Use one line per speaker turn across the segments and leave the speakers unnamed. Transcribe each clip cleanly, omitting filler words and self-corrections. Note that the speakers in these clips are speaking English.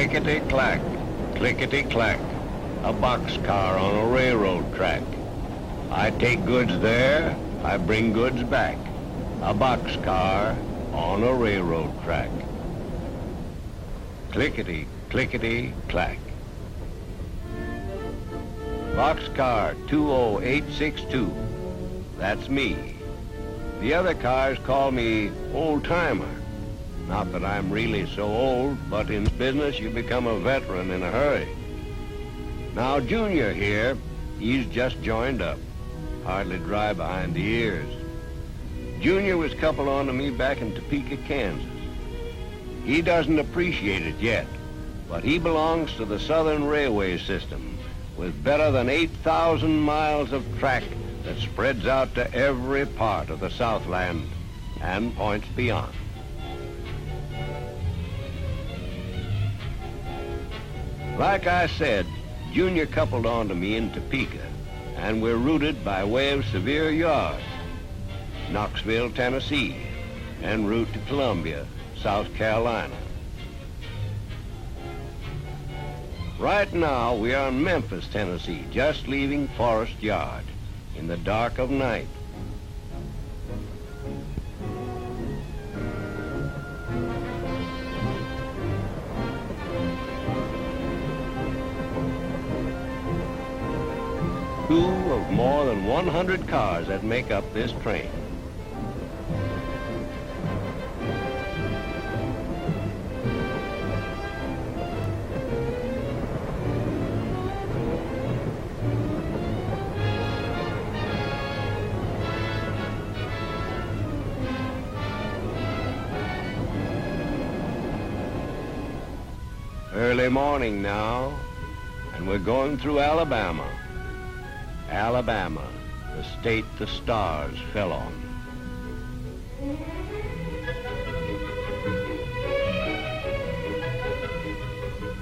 Clickety-clack, clickety-clack, a boxcar on a railroad track. I take goods there, I bring goods back. A boxcar on a railroad track. Clickety, clickety, clack. Boxcar 20862, that's me. The other cars call me old-timer. Not that I'm really so old, but in business you become a veteran in a hurry. Now Junior here, he's just joined up. Hardly dry behind the ears. Junior was coupled onto me back in Topeka, Kansas. He doesn't appreciate it yet, but he belongs to the Southern Railway system with better than 8,000 miles of track that spreads out to every part of the Southland and points beyond. Like I said, Junior coupled onto me in Topeka, and we're routed by way of Sevier Yard, Knoxville, Tennessee, en route to Columbia, South Carolina. Right now, we are in Memphis, Tennessee, just leaving Forest Yard in the dark of night. Two of more than 100 cars that make up this train. Early morning now, and we're going through Alabama. Alabama, the state the stars fell on.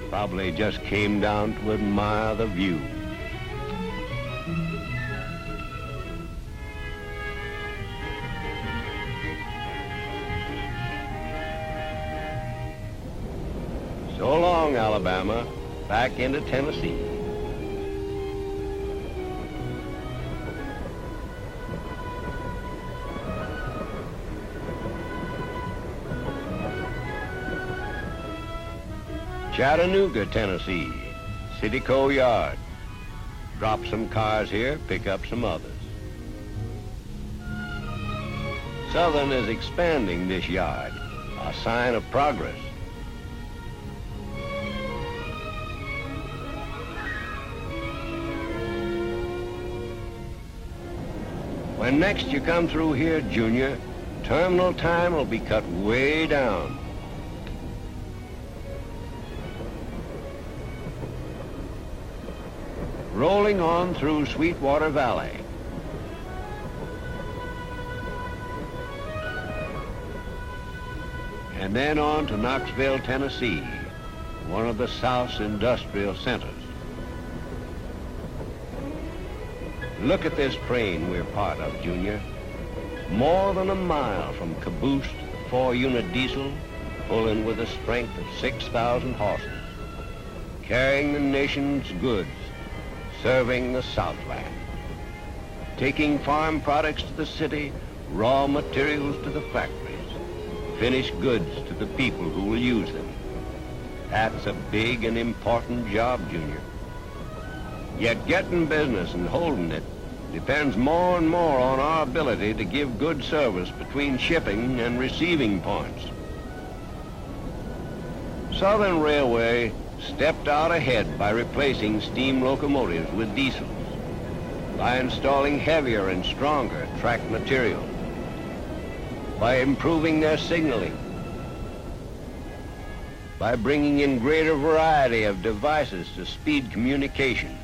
Probably just came down to admire the view. So long, Alabama, back into Tennessee. Chattanooga, Tennessee, City-Co Yard. Drop some cars here, pick up some others. Southern is expanding this yard, a sign of progress. When next you come through here, Junior, terminal time will be cut way down. Rolling on through Sweetwater Valley. And then on to Knoxville, Tennessee, one of the South's industrial centers. Look at this train we're part of, Junior. More than a mile from caboose to 4-unit diesel, pulling with a strength of 6,000 horses, carrying the nation's goods, serving the Southland, taking farm products to the city, raw materials to the factories, finished goods to the people who will use them. That's a big and important job, Junior. Yet getting business and holding it depends more and more on our ability to give good service between shipping and receiving points. Southern Railway stepped out ahead by replacing steam locomotives with diesels, by installing heavier and stronger track material, by improving their signaling, by bringing in greater variety of devices to speed communication.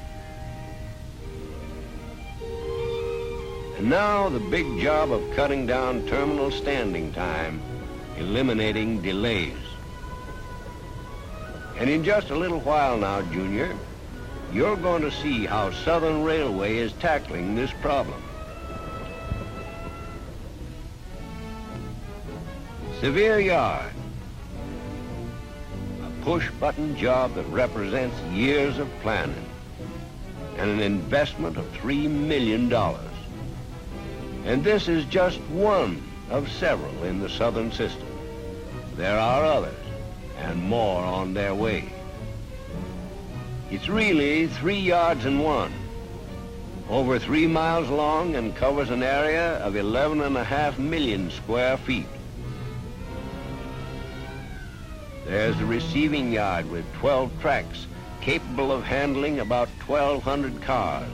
And now the big job of cutting down terminal standing time, eliminating delays. And in just a little while now, Junior, you're going to see how Southern Railway is tackling this problem. Sevier Yard, a push-button job that represents years of planning and an investment of $3 million. And this is just one of several in the Southern system. There are others, and more on their way. It's really 3 yards in one, over 3 miles long, and covers an area of 11.5 million square feet. There's the receiving yard with 12 tracks capable of handling about 1,200 cars.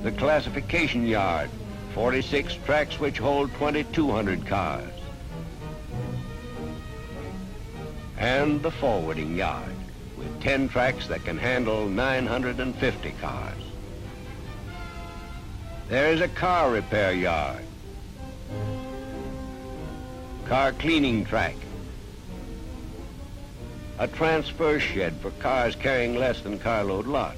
The classification yard, 46 tracks which hold 2,200 cars. And the forwarding yard, with 10 tracks that can handle 950 cars. There's a car repair yard, car cleaning track, a transfer shed for cars carrying less than carload lots,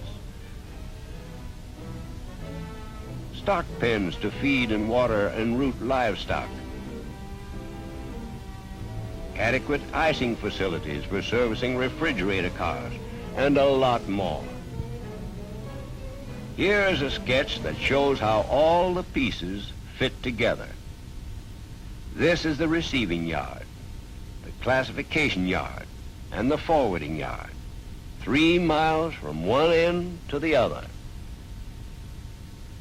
stock pens to feed and water and root livestock, adequate icing facilities for servicing refrigerator cars, and a lot more. Here is a sketch that shows how all the pieces fit together. This is the receiving yard, the classification yard, and the forwarding yard, 3 miles from one end to the other.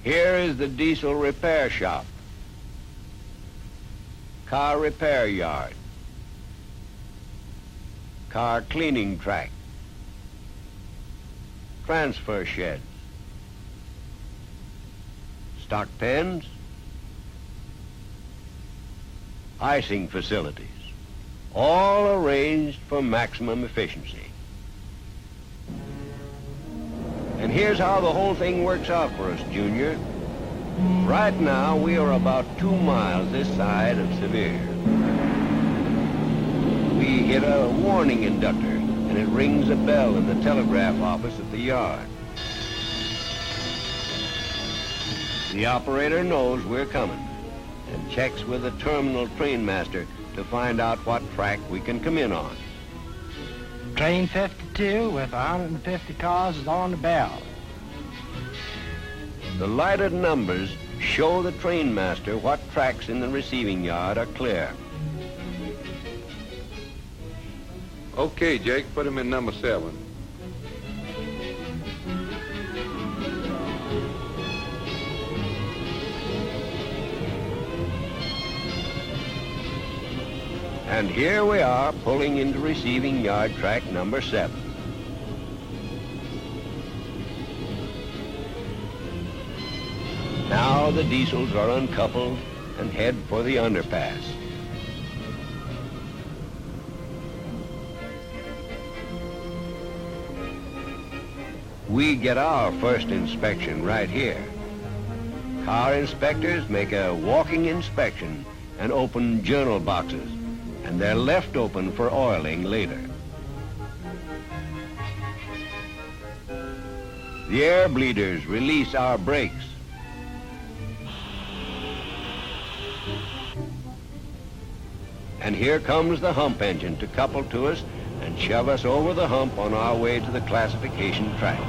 Here is the diesel repair shop, car repair yard, car cleaning track, transfer sheds, stock pens, icing facilities, all arranged for maximum efficiency. And here's how the whole thing works out for us, Junior. Right now, we are about 2 miles this side of Sevier. We hit a warning inductor, and it rings a bell in the telegraph office at the yard. The operator knows we're coming and checks with the terminal train master to find out what track we can come in on.
Train 52 with 150 cars is on the bell.
The lighted numbers show the train master what tracks in the receiving yard are clear.
Okay, Jake, put him in number 7.
And here we are pulling into receiving yard track number 7. Now the diesels are uncoupled and head for the underpass. We get our first inspection right here. Car inspectors make a walking inspection and open journal boxes, and they're left open for oiling later. The air bleeders release our brakes. And here comes the hump engine to couple to us and shove us over the hump on our way to the classification track.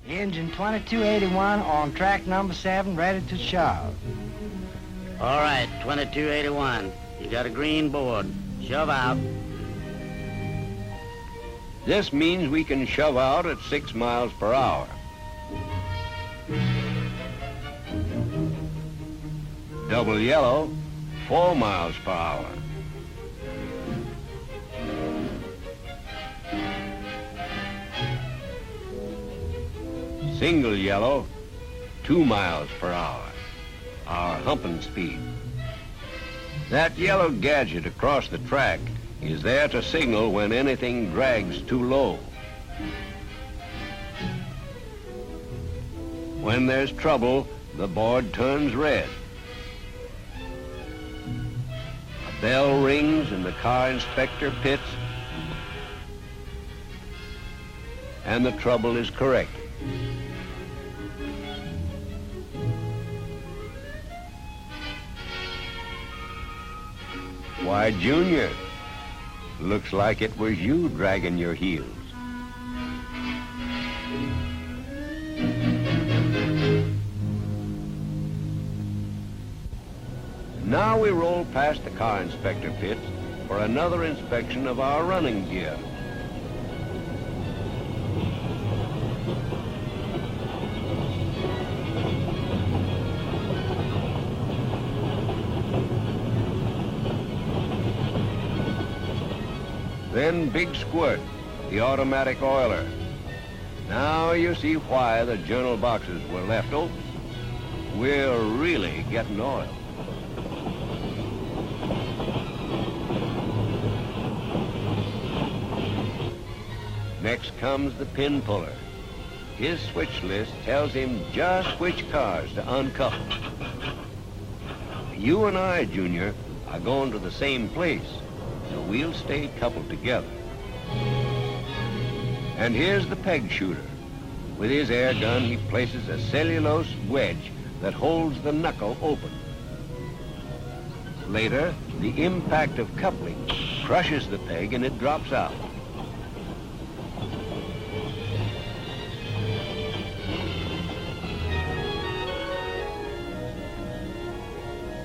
Engine 2281 on track number 7, ready to shove.
All right, 2281. You got a green board. Shove out.
This means we can shove out at 6 miles per hour. Double yellow, 4 miles per hour. Single yellow, 2 miles per hour, our humping speed. That yellow gadget across the track is there to signal when anything drags too low. When there's trouble, the board turns red. bell rings and the car inspector pits, and the trouble is corrected. Why, Junior, looks like it was you dragging your heels. Now we roll past the car inspector pits for another inspection of our running gear. Then Big Squirt, the automatic oiler. Now you see why the journal boxes were left open. We're really getting oil. Next comes the pin puller. His switch list tells him just which cars to uncouple. You and I, Junior, are going to the same place, so we'll stay coupled together. And here's the peg shooter. With his air gun, he places a cellulose wedge that holds the knuckle open. Later, the impact of coupling crushes the peg and it drops out.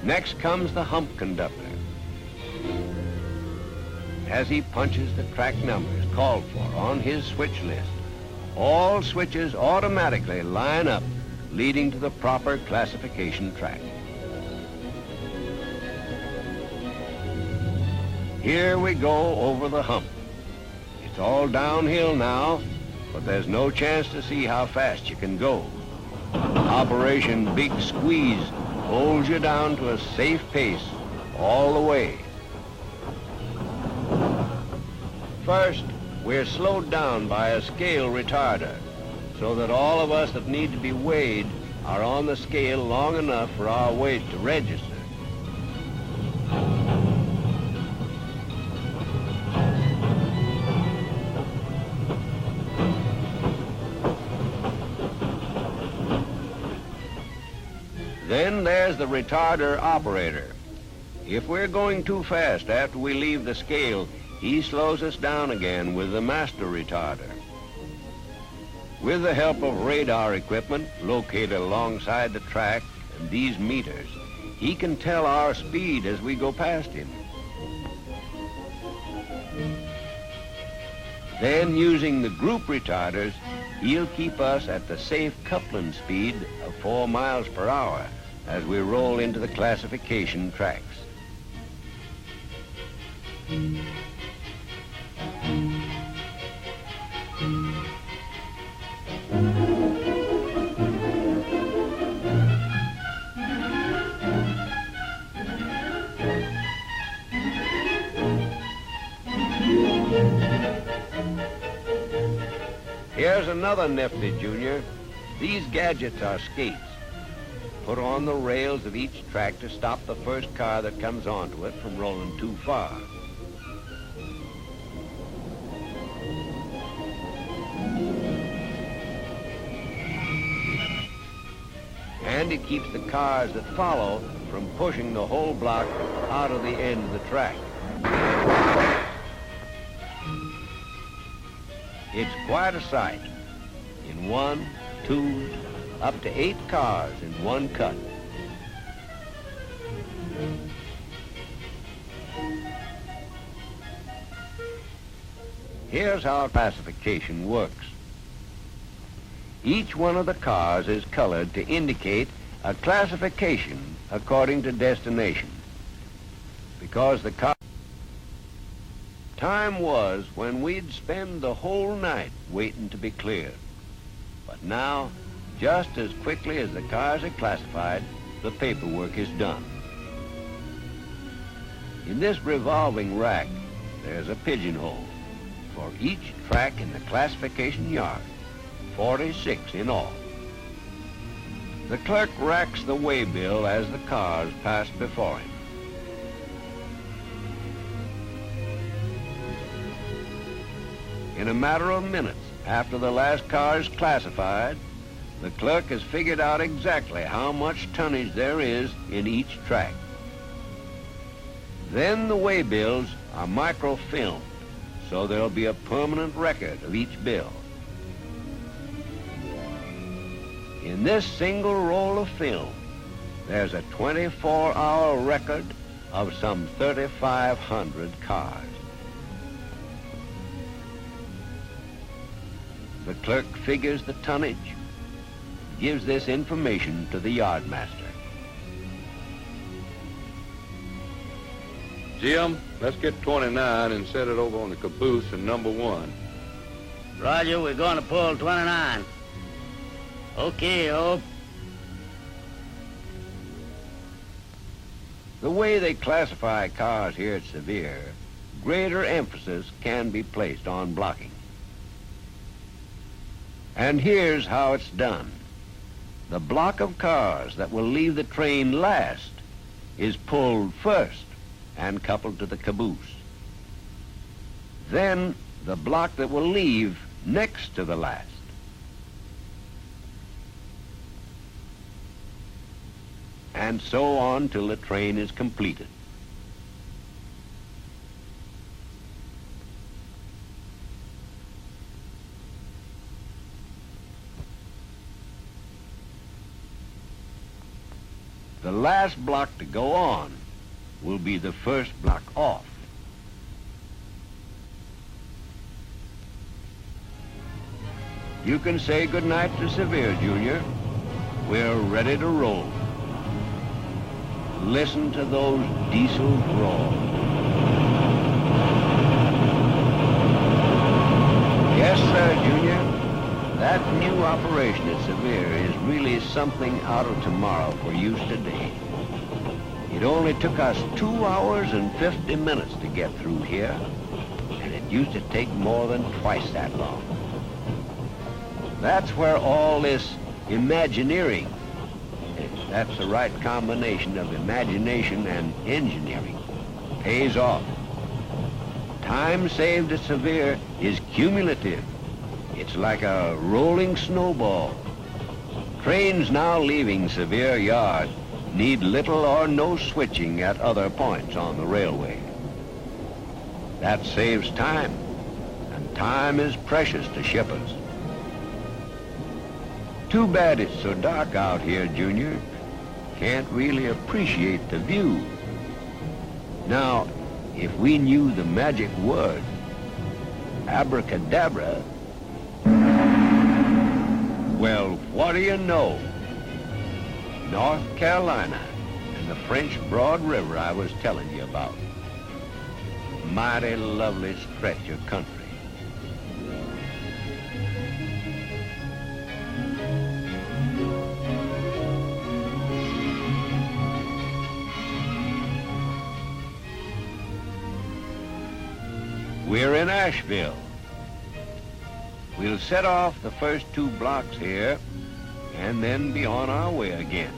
Next comes the hump conductor. As he punches the track numbers called for on his switch list, all switches automatically line up, leading to the proper classification track. Here we go over the hump. It's all downhill now, but there's no chance to see how fast you can go. Operation Big Squeeze holds you down to a safe pace all the way. First, we're slowed down by a scale retarder, so that all of us that need to be weighed are on the scale long enough for our weight to register. Then there's the retarder operator. If we're going too fast after we leave the scale, he slows us down again with the master retarder. With the help of radar equipment located alongside the track and these meters, he can tell our speed as we go past him. Then, using the group retarders, he'll keep us at the safe coupling speed of 4 miles per hour as we roll into the classification tracks. Here's another nifty, Junior. These gadgets are skates. Put on the rails of each track to stop the first car that comes onto it from rolling too far. And it keeps the cars that follow from pushing the whole block out of the end of the track. It's quite a sight. In 1, 2, up to 8 cars in one cut. Here's how classification works. Each one of the cars is colored to indicate a classification according to destination. Because the car... Time was when we'd spend the whole night waiting to be cleared. But now, just as quickly as the cars are classified, the paperwork is done. In this revolving rack, there's a pigeonhole for each track in the classification yard, 46 in all. The clerk racks the waybill as the cars pass before him. In a matter of minutes after the last car is classified, the clerk has figured out exactly how much tonnage there is in each track. Then the waybills are microfilmed, so there'll be a permanent record of each bill. In this single roll of film, there's a 24-hour record of some 3,500 cars. The clerk figures the tonnage, gives this information to the yardmaster.
Jim, let's get 29 and set it over on the caboose in number 1.
Roger, we're going to pull 29. Okay, Hope.
The way they classify cars here at Sevier, greater emphasis can be placed on blocking. And here's how it's done. The block of cars that will leave the train last is pulled first and coupled to the caboose. Then the block that will leave next to the last. And so on till the train is completed. The last block to go on will be the first block off. You can say goodnight to Sevier, Junior. We're ready to roll. Listen to those diesels roar. Yes, sir, Junior. That new operation at Sevier is really something out of tomorrow for use today. It only took us 2 hours and 50 minutes to get through here, and it used to take more than twice that long. That's where all this Imagineering, if that's the right combination of imagination and engineering, pays off. Time saved at Sevier is cumulative. It's like a rolling snowball. Trains now leaving Sevier Yard need little or no switching at other points on the railway. That saves time, and time is precious to shippers. Too bad it's so dark out here, Junior. Can't really appreciate the view. Now, if we knew the magic word, abracadabra, well, what do you know? North Carolina and the French Broad River I was telling you about. Mighty lovely stretch of country. We're in Asheville. We'll set off the first 2 blocks here and then be on our way again.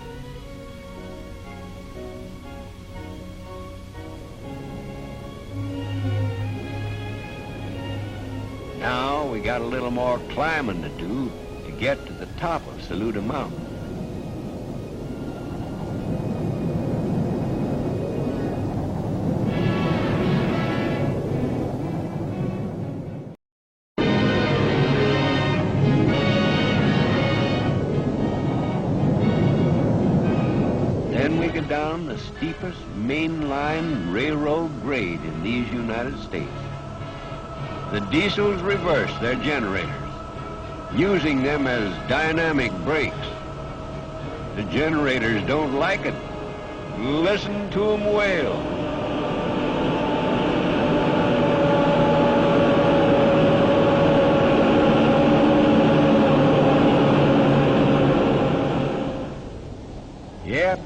Now we got a little more climbing to do to get to the top of Saluda Mountain. Down the steepest mainline railroad grade in these United States. The diesels reverse their generators, using them as dynamic brakes. The generators don't like it. Listen to them wail. Yep.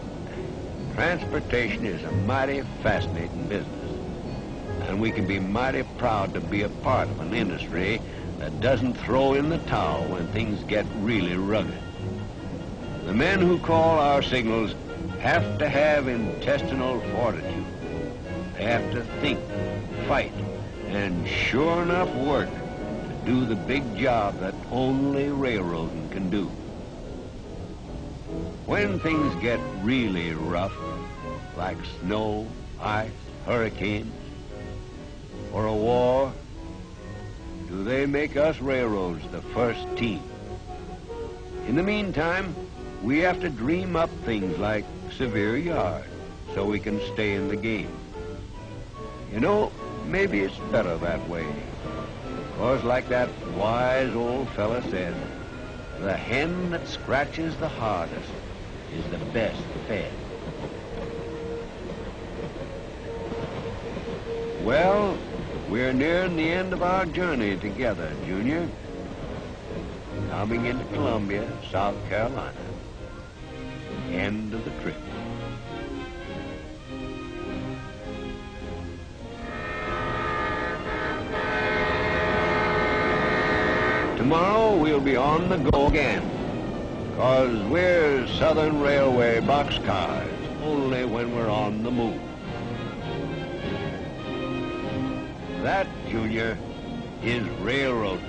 Transportation is a mighty fascinating business, and we can be mighty proud to be a part of an industry that doesn't throw in the towel when things get really rugged. The men who call our signals have to have intestinal fortitude. They have to think, fight, and sure enough work to do the big job that only railroading can do. When things get really rough, like snow, ice, hurricanes, or a war, do they make us railroads the first team? In the meantime, we have to dream up things like severe yards so we can stay in the game. You know, maybe it's better that way. Because like that wise old fella said, the hen that scratches the hardest is the best fed. Well, we're nearing the end of our journey together, Junior. Coming into Columbia, South Carolina. End of the trip. Tomorrow we'll be on the go again, 'cause we're Southern Railway boxcars, only when we're on the move. That, Junior, is railroading.